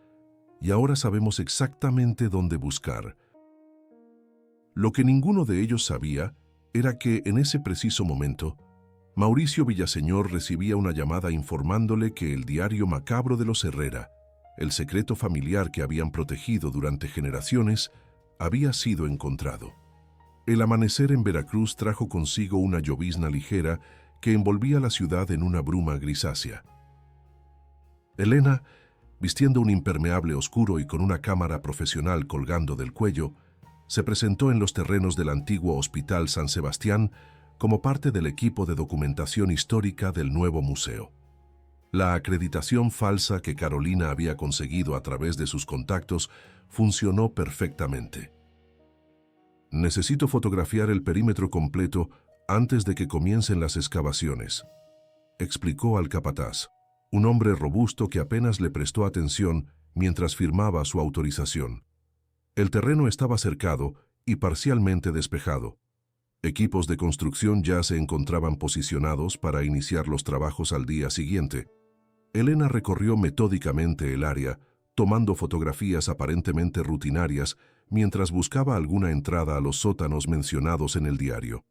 Y ahora sabemos exactamente dónde buscar. Lo que ninguno de ellos sabía era que, en ese preciso momento, Mauricio Villaseñor recibía una llamada informándole que el diario macabro de los Herrera, el secreto familiar que habían protegido durante generaciones, había sido encontrado. El amanecer en Veracruz trajo consigo una llovizna ligera que envolvía la ciudad en una bruma grisácea. Elena, vistiendo un impermeable oscuro y con una cámara profesional colgando del cuello, se presentó en los terrenos del antiguo Hospital San Sebastián como parte del equipo de documentación histórica del nuevo museo. La acreditación falsa que Carolina había conseguido a través de sus contactos funcionó perfectamente. Necesito fotografiar el perímetro completo antes de que comiencen las excavaciones, explicó al capataz, un hombre robusto que apenas le prestó atención mientras firmaba su autorización. El terreno estaba cercado y parcialmente despejado. Equipos de construcción ya se encontraban posicionados para iniciar los trabajos al día siguiente. Elena recorrió metódicamente el área, tomando fotografías aparentemente rutinarias mientras buscaba alguna entrada a los sótanos mencionados en el diario.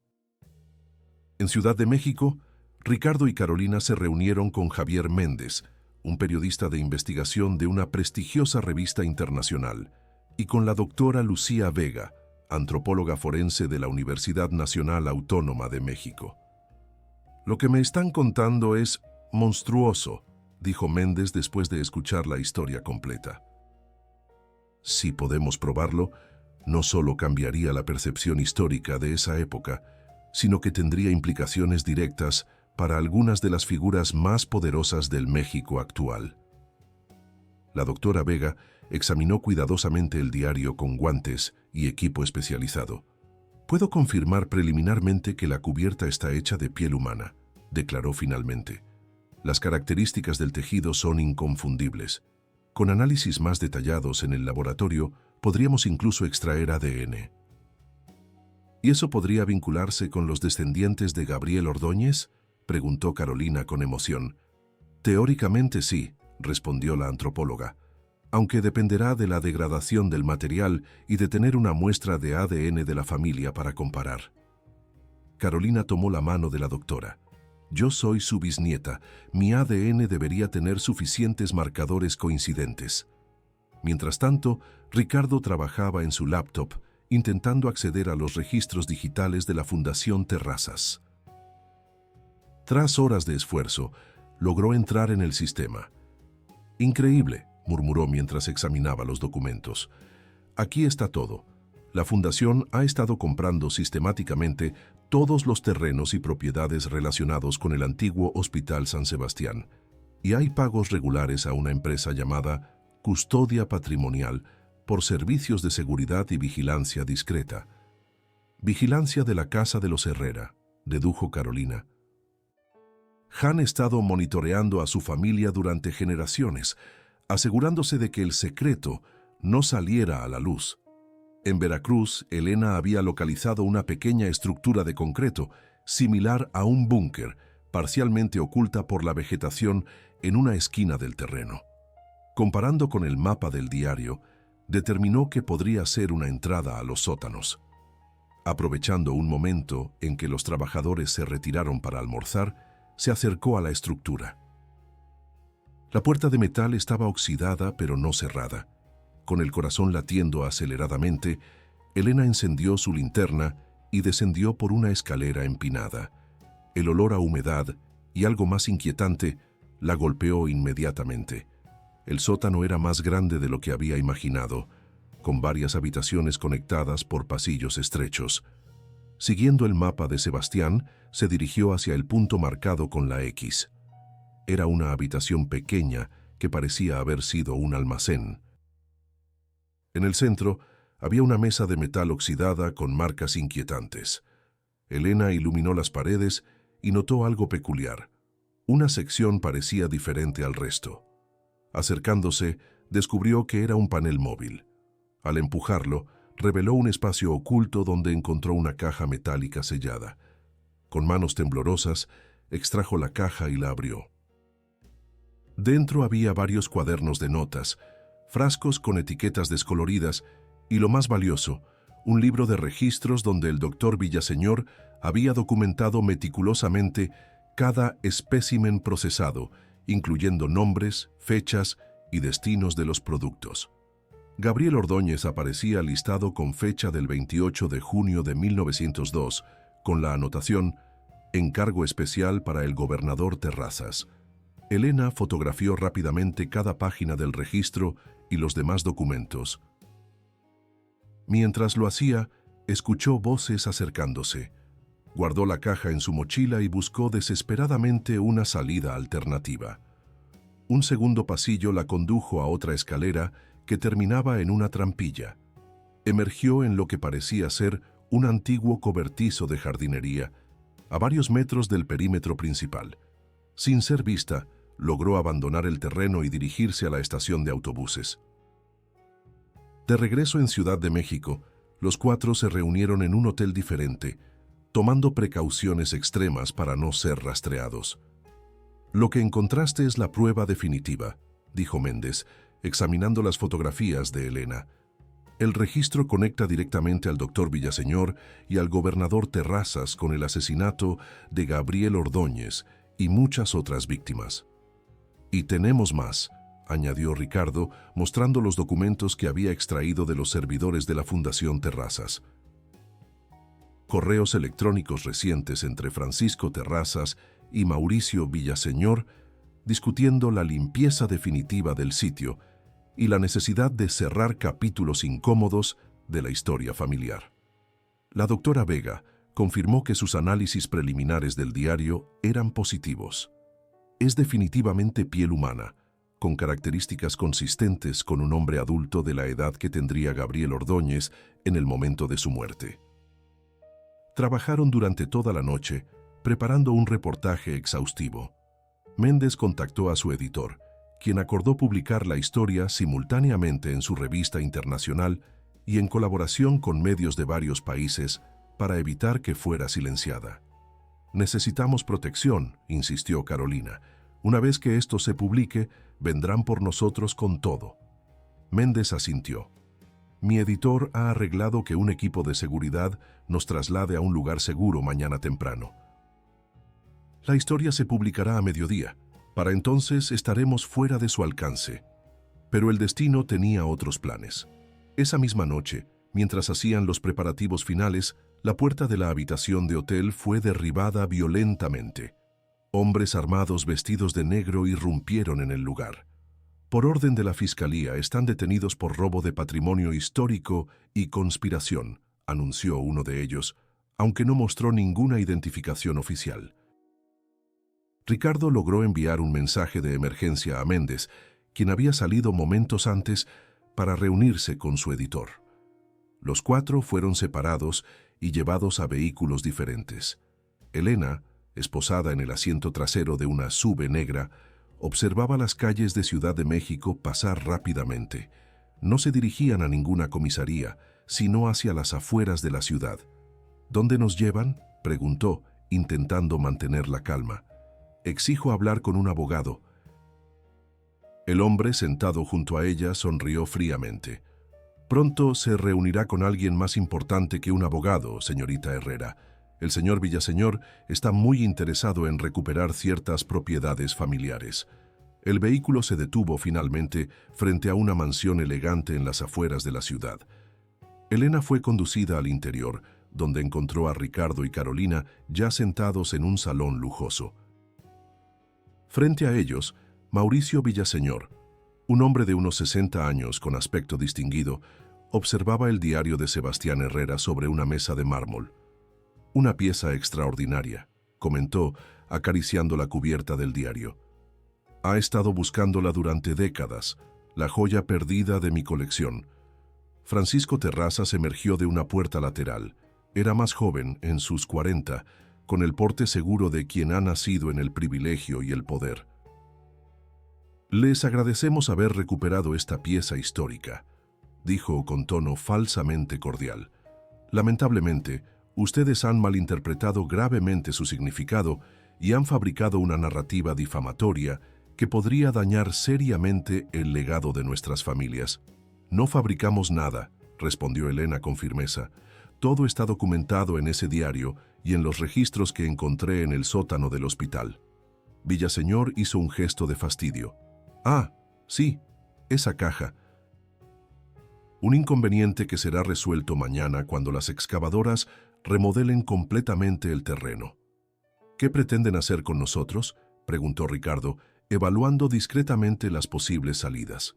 En Ciudad de México, Ricardo y Carolina se reunieron con Javier Méndez, un periodista de investigación de una prestigiosa revista internacional, y con la doctora Lucía Vega, antropóloga forense de la Universidad Nacional Autónoma de México. Lo que me están contando es monstruoso, dijo Méndez después de escuchar la historia completa. Si podemos probarlo, no solo cambiaría la percepción histórica de esa época, sino que tendría implicaciones directas para algunas de las figuras más poderosas del México actual. La doctora Vega examinó cuidadosamente el diario con guantes y equipo especializado. Puedo confirmar preliminarmente que la cubierta está hecha de piel humana, declaró finalmente. Las características del tejido son inconfundibles. Con análisis más detallados en el laboratorio, podríamos incluso extraer ADN. ¿Y eso podría vincularse con los descendientes de Gabriel Ordóñez?, preguntó Carolina con emoción. Teóricamente sí, respondió la antropóloga, aunque dependerá de la degradación del material y de tener una muestra de ADN de la familia para comparar. Carolina tomó la mano de la doctora. Yo soy su bisnieta. Mi ADN debería tener suficientes marcadores coincidentes. Mientras tanto, Ricardo trabajaba en su laptop, intentando acceder a los registros digitales de la Fundación Terrazas. Tras horas de esfuerzo, logró entrar en el sistema. Increíble, murmuró mientras examinaba los documentos. Aquí está todo. La Fundación ha estado comprando sistemáticamente todos los terrenos y propiedades relacionados con el antiguo Hospital San Sebastián, y hay pagos regulares a una empresa llamada Custodia Patrimonial por servicios de seguridad y vigilancia discreta. Vigilancia de la casa de los Herrera, dedujo Carolina. Han estado monitoreando a su familia durante generaciones, asegurándose de que el secreto no saliera a la luz. En Veracruz, Elena había localizado una pequeña estructura de concreto, similar a un búnker, parcialmente oculta por la vegetación en una esquina del terreno. Comparando con el mapa del diario, determinó que podría ser una entrada a los sótanos. Aprovechando un momento en que los trabajadores se retiraron para almorzar, se acercó a la estructura. La puerta de metal estaba oxidada pero no cerrada. Con el corazón latiendo aceleradamente, Elena encendió su linterna y descendió por una escalera empinada. El olor a humedad y algo más inquietante la golpeó inmediatamente. El sótano era más grande de lo que había imaginado, con varias habitaciones conectadas por pasillos estrechos. Siguiendo el mapa de Sebastián, se dirigió hacia el punto marcado con la X. Era una habitación pequeña que parecía haber sido un almacén. En el centro había una mesa de metal oxidada con marcas inquietantes. Elena iluminó las paredes y notó algo peculiar. Una sección parecía diferente al resto. Acercándose, descubrió que era un panel móvil. Al empujarlo, reveló un espacio oculto donde encontró una caja metálica sellada. Con manos temblorosas, extrajo la caja y la abrió. Dentro había varios cuadernos de notas, frascos con etiquetas descoloridas y, lo más valioso, un libro de registros donde el doctor Villaseñor había documentado meticulosamente cada espécimen procesado, incluyendo nombres, fechas y destinos de los productos. Gabriel Ordóñez aparecía listado con fecha del 28 de junio de 1902, con la anotación «Encargo especial para el gobernador Terrazas». Elena fotografió rápidamente cada página del registro y los demás documentos. Mientras lo hacía, escuchó voces acercándose. Guardó la caja en su mochila y buscó desesperadamente una salida alternativa. Un segundo pasillo la condujo a otra escalera que terminaba en una trampilla. Emergió en lo que parecía ser un antiguo cobertizo de jardinería, a varios metros del perímetro principal. Sin ser vista, logró abandonar el terreno y dirigirse a la estación de autobuses. De regreso en Ciudad de México, los cuatro se reunieron en un hotel diferente, tomando precauciones extremas para no ser rastreados. «Lo que encontraste es la prueba definitiva», dijo Méndez, examinando las fotografías de Elena. «El registro conecta directamente al doctor Villaseñor y al gobernador Terrazas con el asesinato de Gabriel Ordóñez y muchas otras víctimas». «Y tenemos más», añadió Ricardo, mostrando los documentos que había extraído de los servidores de la Fundación Terrazas. Correos electrónicos recientes entre Francisco Terrazas y Mauricio Villaseñor, discutiendo la limpieza definitiva del sitio y la necesidad de cerrar capítulos incómodos de la historia familiar. La doctora Vega confirmó que sus análisis preliminares del diario eran positivos. Es definitivamente piel humana, con características consistentes con un hombre adulto de la edad que tendría Gabriel Ordóñez en el momento de su muerte. Trabajaron durante toda la noche, preparando un reportaje exhaustivo. Méndez contactó a su editor, quien acordó publicar la historia simultáneamente en su revista internacional y en colaboración con medios de varios países para evitar que fuera silenciada. «Necesitamos protección», insistió Carolina. «Una vez que esto se publique, vendrán por nosotros con todo». Méndez asintió. «Mi editor ha arreglado que un equipo de seguridad nos traslade a un lugar seguro mañana temprano. La historia se publicará a mediodía. Para entonces estaremos fuera de su alcance». Pero el destino tenía otros planes. Esa misma noche, mientras hacían los preparativos finales, la puerta de la habitación de hotel fue derribada violentamente. Hombres armados vestidos de negro irrumpieron en el lugar. «Por orden de la Fiscalía, están detenidos por robo de patrimonio histórico y conspiración», anunció uno de ellos, aunque no mostró ninguna identificación oficial. Ricardo logró enviar un mensaje de emergencia a Méndez, quien había salido momentos antes para reunirse con su editor. Los cuatro fueron separados y llevados a vehículos diferentes. Elena, esposada en el asiento trasero de una SUV negra, observaba las calles de Ciudad de México pasar rápidamente. No se dirigían a ninguna comisaría, sino hacia las afueras de la ciudad. «¿Dónde nos llevan?», preguntó, intentando mantener la calma. «Exijo hablar con un abogado». El hombre sentado junto a ella sonrió fríamente. «Pronto se reunirá con alguien más importante que un abogado, señorita Herrera. El señor Villaseñor está muy interesado en recuperar ciertas propiedades familiares». El vehículo se detuvo finalmente frente a una mansión elegante en las afueras de la ciudad. Elena fue conducida al interior, donde encontró a Ricardo y Carolina ya sentados en un salón lujoso. Frente a ellos, Mauricio Villaseñor, Un hombre de unos 60 años, con aspecto distinguido, observaba el diario de Sebastián Herrera sobre una mesa de mármol. «Una pieza extraordinaria», comentó, acariciando la cubierta del diario. «Ha estado buscándola durante décadas, la joya perdida de mi colección». Francisco Terrazas emergió de una puerta lateral. Era más joven, en sus 40, con el porte seguro de quien ha nacido en el privilegio y el poder. «Les agradecemos haber recuperado esta pieza histórica», dijo con tono falsamente cordial. «Lamentablemente, ustedes han malinterpretado gravemente su significado y han fabricado una narrativa difamatoria que podría dañar seriamente el legado de nuestras familias». «No fabricamos nada», respondió Elena con firmeza. «Todo está documentado en ese diario y en los registros que encontré en el sótano del hospital». Villaseñor hizo un gesto de fastidio. «Ah, sí, esa caja. Un inconveniente que será resuelto mañana cuando las excavadoras remodelen completamente el terreno». «¿Qué pretenden hacer con nosotros?», preguntó Ricardo, evaluando discretamente las posibles salidas.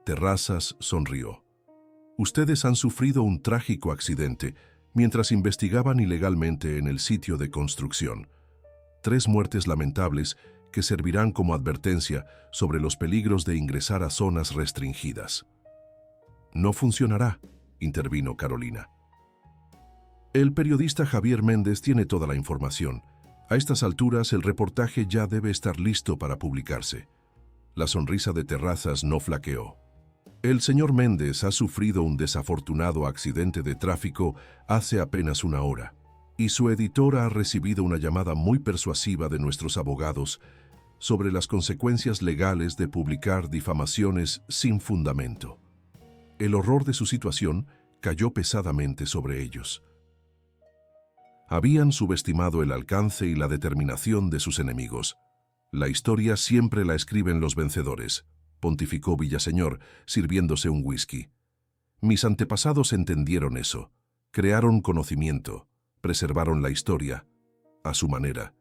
Terrazas sonrió. «Ustedes han sufrido un trágico accidente mientras investigaban ilegalmente en el sitio de construcción. 3 muertes lamentables que servirán como advertencia sobre los peligros de ingresar a zonas restringidas». «No funcionará», intervino Carolina. «El periodista Javier Méndez tiene toda la información. A estas alturas el reportaje ya debe estar listo para publicarse». La sonrisa de Terrazas no flaqueó. «El señor Méndez ha sufrido un desafortunado accidente de tráfico hace apenas una hora, y su editora ha recibido una llamada muy persuasiva de nuestros abogados sobre las consecuencias legales de publicar difamaciones sin fundamento». El horror de su situación cayó pesadamente sobre ellos. Habían subestimado el alcance y la determinación de sus enemigos. «La historia siempre la escriben los vencedores», pontificó Villaseñor, sirviéndose un whisky. «Mis antepasados entendieron eso, crearon conocimiento, preservaron la historia, a su manera.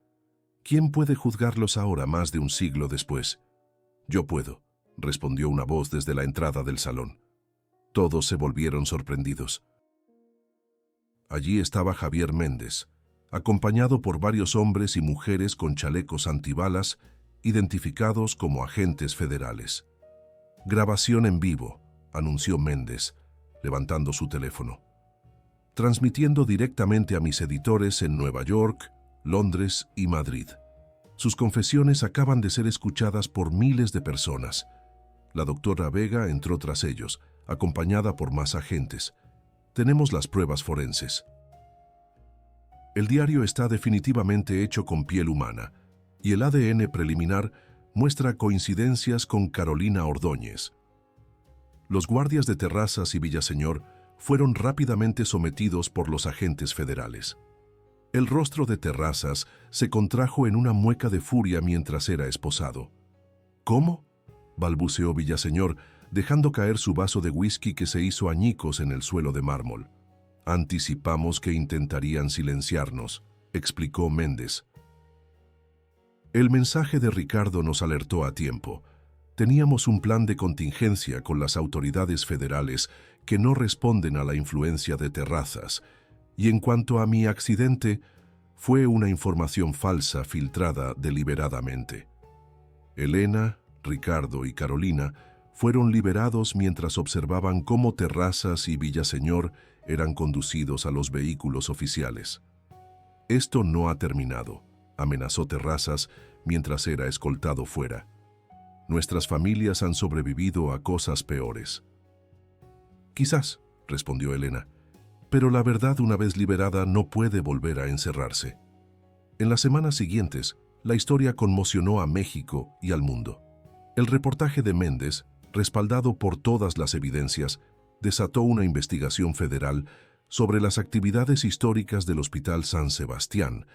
¿Quién puede juzgarlos ahora más de un siglo después?» «Yo puedo», respondió una voz desde la entrada del salón. Todos se volvieron sorprendidos. Allí estaba Javier Méndez, acompañado por varios hombres y mujeres con chalecos antibalas, identificados como agentes federales. «Grabación en vivo», anunció Méndez, levantando su teléfono. «Transmitiendo directamente a mis editores en Nueva York, Londres y Madrid. Sus confesiones acaban de ser escuchadas por miles de personas». La doctora Vega entró tras ellos, acompañada por más agentes. «Tenemos las pruebas forenses. El diario está definitivamente hecho con piel humana, y el ADN preliminar muestra coincidencias con Carolina Ordóñez». Los guardias de Terrazas y Villaseñor fueron rápidamente sometidos por los agentes federales. El rostro de Terrazas se contrajo en una mueca de furia mientras era esposado. «¿Cómo?», balbuceó Villaseñor, dejando caer su vaso de whisky que se hizo añicos en el suelo de mármol. «Anticipamos que intentarían silenciarnos», explicó Méndez. «El mensaje de Ricardo nos alertó a tiempo. Teníamos un plan de contingencia con las autoridades federales que no responden a la influencia de Terrazas, y en cuanto a mi accidente, fue una información falsa filtrada deliberadamente. Elena, Ricardo y Carolina fueron liberados mientras observaban cómo Terrazas y Villaseñor eran conducidos a los vehículos oficiales. Esto no ha terminado», amenazó Terrazas mientras era escoltado fuera. «Nuestras familias han sobrevivido a cosas peores». «Quizás», respondió Elena, «pero la verdad una vez liberada no puede volver a encerrarse». En las semanas siguientes, la historia conmocionó a México y al mundo. El reportaje de Méndez, respaldado por todas las evidencias, desató una investigación federal sobre las actividades históricas del Hospital San Sebastián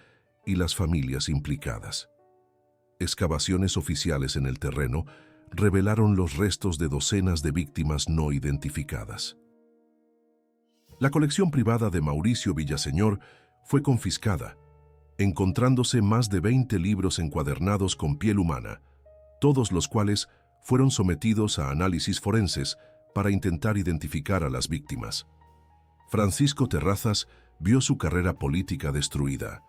y las familias implicadas. Excavaciones oficiales en el terreno revelaron los restos de docenas de víctimas no identificadas. La colección privada de Mauricio Villaseñor fue confiscada, encontrándose más de 20 libros encuadernados con piel humana, todos los cuales fueron sometidos a análisis forenses para intentar identificar a las víctimas. Francisco Terrazas vio su carrera política destruida,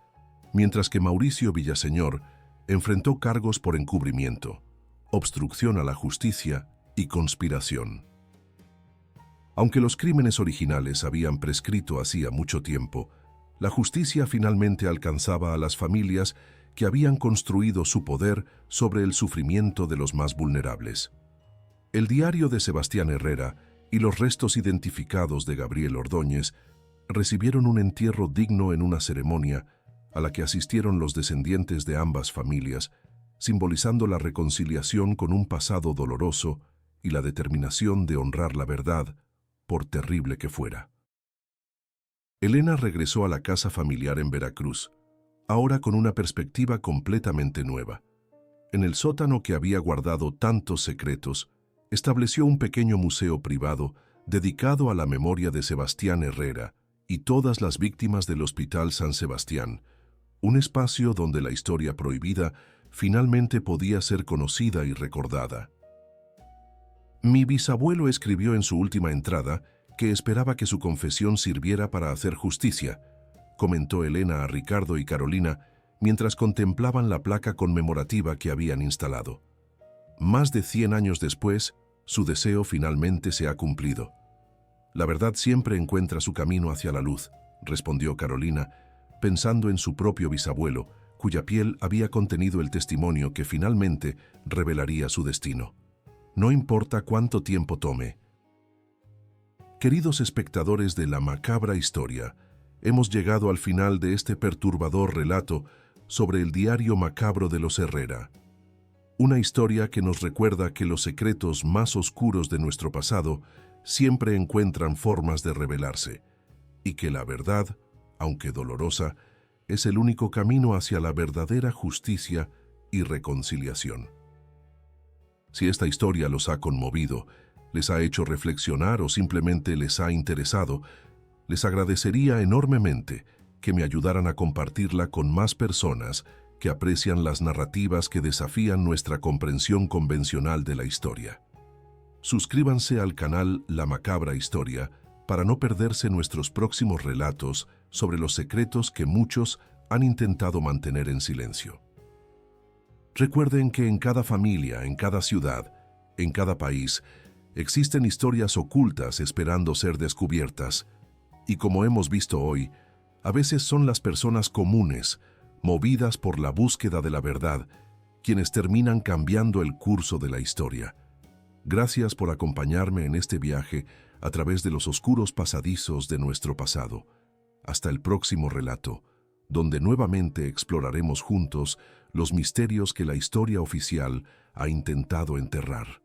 mientras que Mauricio Villaseñor enfrentó cargos por encubrimiento, obstrucción a la justicia y conspiración. Aunque los crímenes originales habían prescrito hacía mucho tiempo, la justicia finalmente alcanzaba a las familias que habían construido su poder sobre el sufrimiento de los más vulnerables. El diario de Sebastián Herrera y los restos identificados de Gabriel Ordóñez recibieron un entierro digno en una ceremonia a la que asistieron los descendientes de ambas familias, simbolizando la reconciliación con un pasado doloroso y la determinación de honrar la verdad, por terrible que fuera. Elena regresó a la casa familiar en Veracruz, ahora con una perspectiva completamente nueva. En el sótano que había guardado tantos secretos, estableció un pequeño museo privado dedicado a la memoria de Sebastián Herrera y todas las víctimas del Hospital San Sebastián, un espacio donde la historia prohibida finalmente podía ser conocida y recordada. Mi bisabuelo escribió en su última entrada que esperaba que su confesión sirviera para hacer justicia, comentó Elena a Ricardo y Carolina mientras contemplaban la placa conmemorativa que habían instalado. Más de 100 años después, su deseo finalmente se ha cumplido. La verdad siempre encuentra su camino hacia la luz, respondió Carolina, pensando en su propio bisabuelo, cuya piel había contenido el testimonio que finalmente revelaría su destino. No importa cuánto tiempo tome. Queridos espectadores de La Macabra Historia, hemos llegado al final de este perturbador relato sobre el diario macabro de los Herrera. Una historia que nos recuerda que los secretos más oscuros de nuestro pasado siempre encuentran formas de revelarse, y que la verdad, aunque dolorosa, es el único camino hacia la verdadera justicia y reconciliación. Si esta historia los ha conmovido, les ha hecho reflexionar o simplemente les ha interesado, les agradecería enormemente que me ayudaran a compartirla con más personas que aprecian las narrativas que desafían nuestra comprensión convencional de la historia. Suscríbanse al canal La Macabra Historia para no perderse nuestros próximos relatos sobre los secretos que muchos han intentado mantener en silencio. Recuerden que en cada familia, en cada ciudad, en cada país, existen historias ocultas esperando ser descubiertas, y como hemos visto hoy, a veces son las personas comunes, movidas por la búsqueda de la verdad, quienes terminan cambiando el curso de la historia. Gracias por acompañarme en este viaje a través de los oscuros pasadizos de nuestro pasado. Hasta el próximo relato, donde nuevamente exploraremos juntos los misterios que la historia oficial ha intentado enterrar.